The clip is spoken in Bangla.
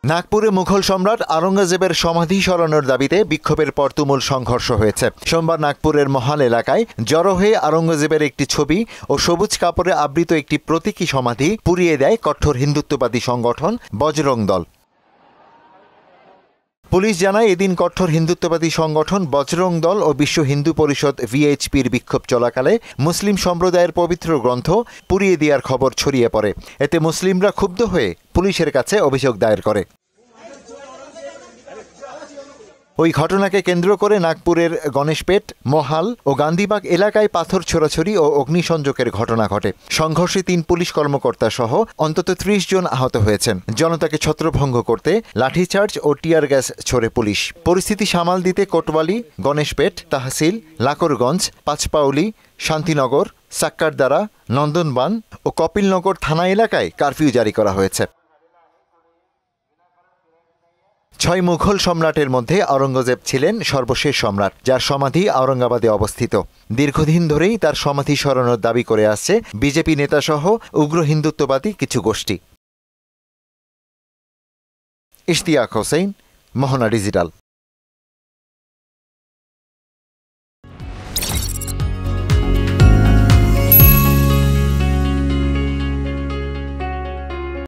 নাগপুরে মুঘল সম্রাট আওরঙ্গজেবের সমাধি সরানোর দাবিতে বিক্ষোভের পর তুমুল সংঘর্ষ হয়েছে। সোমবার নাগপুরের মহাল এলাকায় জড়ো হয়ে আওরঙ্গজেবের একটি ছবি ও সবুজ কাপড়ে আবৃত একটি প্রতীকী সমাধি পুড়িয়ে দেয় কঠোর হিন্দুত্ববাদী সংগঠন বজরং দল। পুলিশ জানায়, এদিন কঠোর হিন্দুত্ববাদী সংগঠন বজরং দল ও বিশ্ব হিন্দু পরিষদ VHPর বিক্ষোভ চলাকালে মুসলিম সম্প্রদায়ের পবিত্র গ্রন্থ পুড়িয়ে দেওয়ার খবর ছড়িয়ে পড়ে। এতে মুসলিমরা ক্ষুব্ধ হয়ে পুলিশের কাছে অভিযোগ দায়ের করে। ওই ঘটনাকে কেন্দ্র করে নাগপুরের গণেশপেট, মহাল ও গান্ধীবাগ এলাকায় পাথর ছোড়াছুড়ি ও অগ্নিসংযোগের ঘটনা ঘটে। সংঘর্ষে 3 পুলিশ কর্মকর্তা সহ অন্তত 30 জন আহত হয়েছেন। জনতাকে ছত্রভঙ্গ করতে লাঠিচার্জ ও টিয়ার গ্যাস ছোড়ে পুলিশ। পরিস্থিতি সামাল দিতে কোতওয়ালি, গণেশপেট তহসিল, লাকরগঞ্জ, পাঁচপাউলি, শান্তিনগর, সাক্কারদারা, নন্দনবান ও কপিলনগর থানা এলাকায় কারফিউ জারি করা হয়েছে। 6 মুঘল সম্রাটের মধ্যে আওরঙ্গজেব ছিলেন সর্বশেষ সম্রাট, যার সমাধি আওরঙ্গাবাদে অবস্থিত। দীর্ঘদিন ধরেই তার সমাধি সরানোর দাবি করে আসছে বিজেপি নেতাসহ উগ্র হিন্দুত্ববাদী কিছু গোষ্ঠী। ইশতিয়াক হোসেন, মোহনা ডিজিটাল।